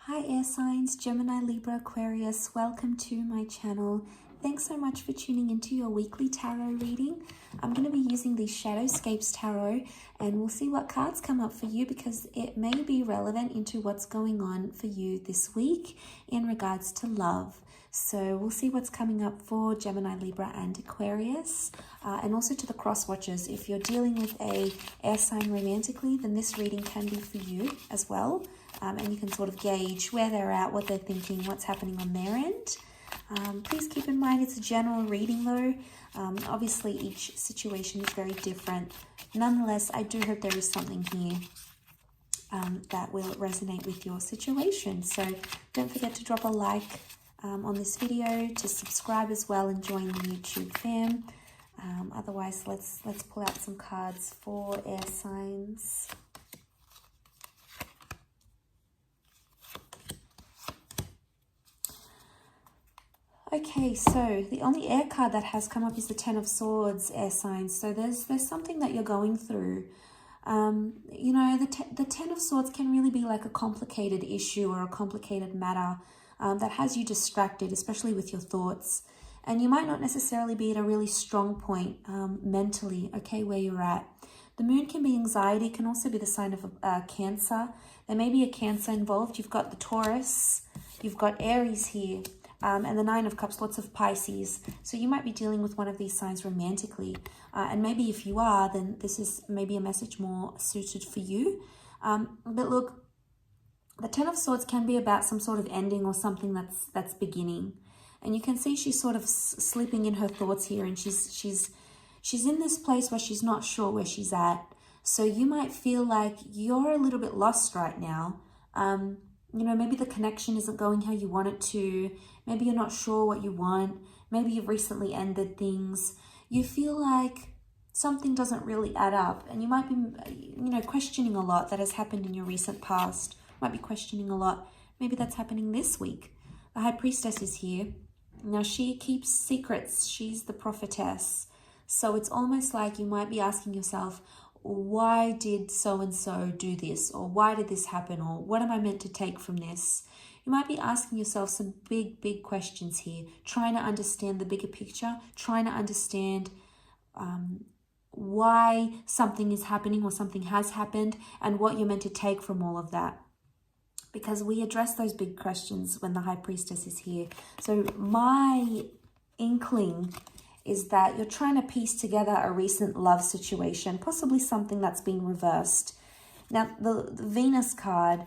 Hi air signs, Gemini, Libra, Aquarius, welcome to my channel. Thanks so much for tuning into your weekly tarot reading. I'm going to be using the Shadowscapes Tarot and we'll see what cards come up for you because it may be relevant into what's going on for you this week in regards to love. So we'll see what's coming up for Gemini, Libra and Aquarius, and also to the cross watchers. If you're dealing with a air sign romantically, then this reading can be for you as well. And you can sort of gauge where they're at, what they're thinking, what's happening on their end. Please keep in mind it's a general reading though. Obviously each situation is very different. Nonetheless, I do hope there is something here that will resonate with your situation. So don't forget to drop a like on this video, to subscribe as well and join the YouTube fam. Otherwise, let's pull out some cards for air signs. Okay, so the only air card that has come up is the Ten of Swords, air signs. So there's something that you're going through. You know, the Ten of Swords can really be like a complicated issue or a complicated matter that has you distracted, especially with your thoughts. And you might not necessarily be at a really strong point mentally, okay, where you're at. The moon can be anxiety, can also be the sign of Cancer. There may be a Cancer involved. You've got the Taurus, you've got Aries here. And the Nine of Cups, lots of Pisces. So you might be dealing with one of these signs romantically. And maybe if you are, then this is maybe a message more suited for you. But look, the Ten of Swords can be about some sort of ending or something that's beginning. And you can see she's sort of slipping in her thoughts here. And she's in this place where she's not sure where she's at. So you might feel like you're a little bit lost right now. You know, maybe the connection isn't going how you want it to. Maybe you're not sure what you want. Maybe you've recently ended things. You feel like something doesn't really add up. And you might be, you know, questioning a lot that has happened in your recent past. Might be questioning a lot. Maybe that's happening this week. The High Priestess is here. Now, she keeps secrets. She's the prophetess. So it's almost like you might be asking yourself, why did so-and-so do this? Or why did this happen? Or what am I meant to take from this? You might be asking yourself some big questions here, trying to understand the bigger picture, trying to understand why something is happening or something has happened and what you're meant to take from all of that. Because we address those big questions when the High Priestess is here. So my inkling is that you're trying to piece together a recent love situation, possibly something that's been reversed. Now, the Venus card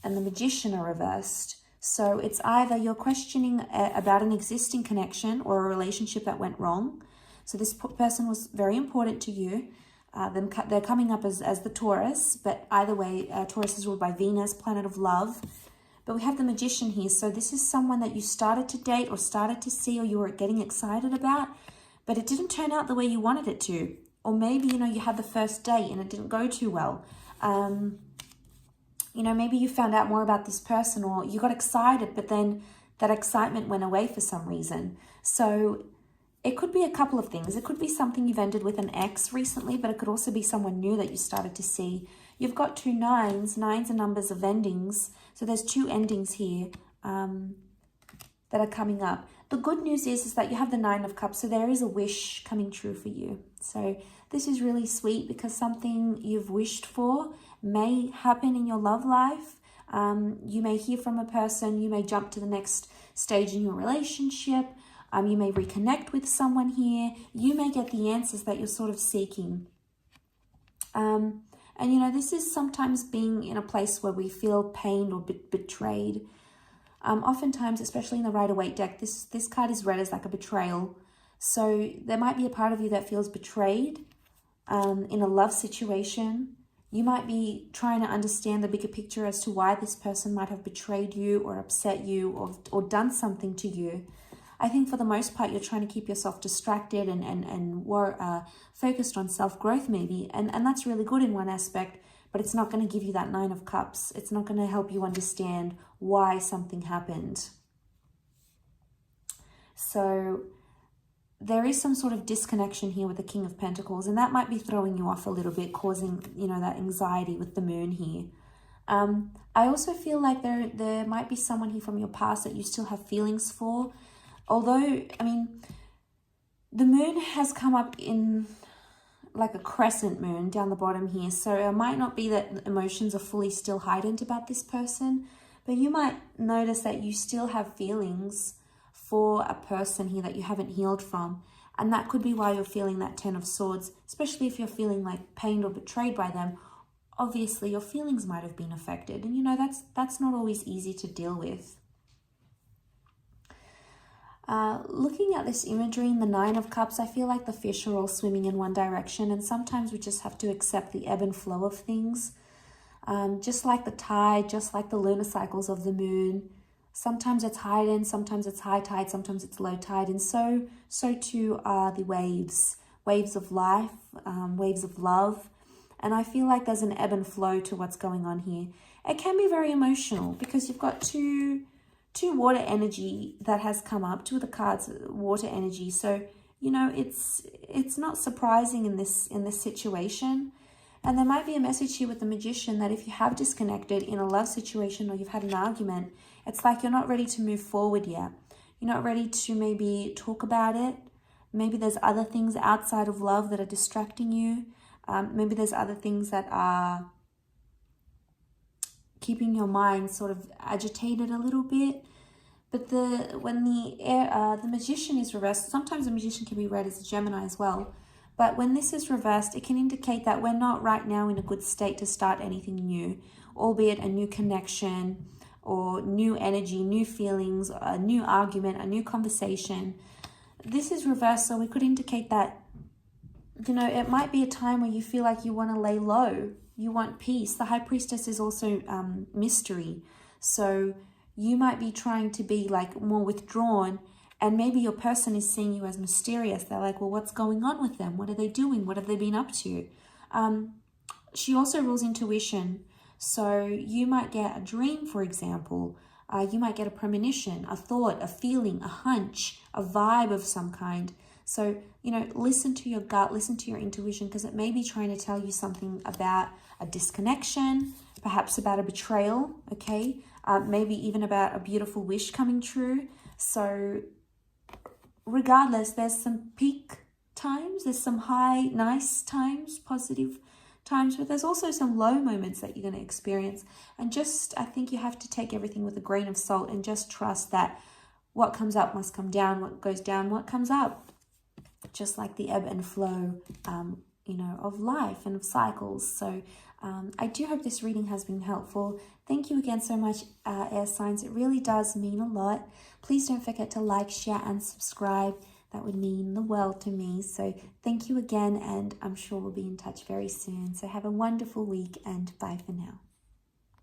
and the Magician are reversed. So it's either you're questioning about an existing connection or a relationship that went wrong. So this person was very important to you. They're coming up as the Taurus, but either way, Taurus is ruled by Venus, planet of love. But we have the Magician here. So this is someone that you started to date or started to see or you were getting excited about, but it didn't turn out the way you wanted it to. Or maybe, you know, you had the first date and it didn't go too well. You know, maybe you found out more about this person or you got excited, but then that excitement went away for some reason. So it could be a couple of things. It could be something you've ended with an ex recently, but it could also be someone new that you started to see. You've got two nines. Nines are numbers of endings. So there's two endings here that are coming up. The good news is that you have the Nine of Cups. So there is a wish coming true for you. So this is really sweet because something you've wished for may happen in your love life. You may hear from a person. You may jump to the next stage in your relationship. You may reconnect with someone here. You may get the answers that you're sort of seeking. And, you know, this is sometimes being in a place where we feel pained or betrayed. Oftentimes, especially in the Rider-Waite deck, this card is read as like a betrayal. So there might be a part of you that feels betrayed in a love situation. You might be trying to understand the bigger picture as to why this person might have betrayed you or upset you or done something to you. I think for the most part, you're trying to keep yourself distracted and focused on self-growth maybe. And that's really good in one aspect, but it's not going to give you that Nine of Cups. It's not going to help you understand why something happened. So there is some sort of disconnection here with the King of Pentacles, and that might be throwing you off a little bit, causing, you know, that anxiety with the moon here. I also feel like there might be someone here from your past that you still have feelings for. Although, I mean, the moon has come up in like a crescent moon down the bottom here. So it might not be that emotions are fully still heightened about this person, but you might notice that you still have feelings for a person here that you haven't healed from. And that could be why you're feeling that Ten of Swords, especially if you're feeling like pained or betrayed by them. Obviously, your feelings might have been affected. And, you know, that's not always easy to deal with. Looking at this imagery in the Nine of Cups, I feel like the fish are all swimming in one direction, and sometimes we just have to accept the ebb and flow of things. Just like the tide, just like the lunar cycles of the moon. Sometimes it's heightened, sometimes it's high tide, sometimes it's low tide, and so too are the waves. Waves of life, waves of love. And I feel like there's an ebb and flow to what's going on here. It can be very emotional because you've got two water energy that has come up, two of the cards, water energy. So, you know, it's not surprising in this situation. And there might be a message here with the Magician that if you have disconnected in a love situation or you've had an argument, it's like you're not ready to move forward yet. You're not ready to maybe talk about it. Maybe there's other things outside of love that are distracting you. Maybe there's other things that are keeping your mind sort of agitated a little bit. But when the Magician is reversed, sometimes the Magician can be read as a Gemini as well. But when this is reversed, it can indicate that we're not right now in a good state to start anything new, albeit a new connection or new energy, new feelings, a new argument, a new conversation. This is reversed, so we could indicate that, you know, it might be a time where you feel like you want to lay low. You want peace. The High Priestess is also mystery. So you might be trying to be like more withdrawn, and maybe your person is seeing you as mysterious. They're like, well, what's going on with them? What are they doing? What have they been up to? She also rules intuition. So you might get a dream, for example. You might get a premonition, a thought, a feeling, a hunch, a vibe of some kind. So, you know, listen to your gut, listen to your intuition, because it may be trying to tell you something about a disconnection, perhaps about a betrayal, okay? Maybe even about a beautiful wish coming true. So regardless, there's some peak times, there's some high, nice times, positive times, but there's also some low moments that you're going to experience. And just, I think you have to take everything with a grain of salt and just trust that what comes up must come down, what goes down, what comes up. Just like the ebb and flow, you know, of life and of cycles. So I do hope this reading has been helpful. Thank you again so much, air signs. It really does mean a lot. Please don't forget to like, share, and subscribe. That would mean the world to me. So thank you again, and I'm sure we'll be in touch very soon. So have a wonderful week, and bye for now.